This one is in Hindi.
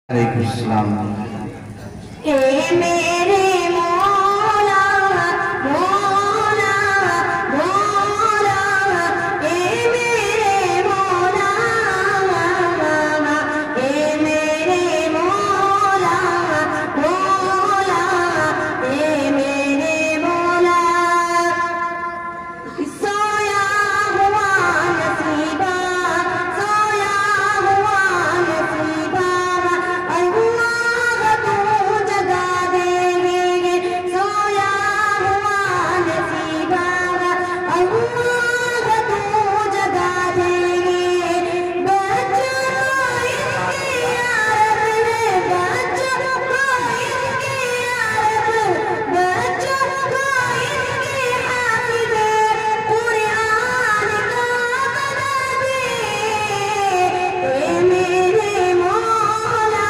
अलैकुम। ए मेरे मौला मौला मौला, ए मेरे मौला, ए मेरे मौला मौला, ए मेरे मौला। सोया हुआ नसीबा, सोया हुआ नसीबा, अल्लाह तू जगा देंगे। सोया हुआ नसीबा, अल्लाह तू जगा देंगे। बच्चों को इनकी आदत है, बच्चों को इनकी आदत, बच्चों को इनकी हाफिज़ कुरान का बना दे। ए मेरे मौला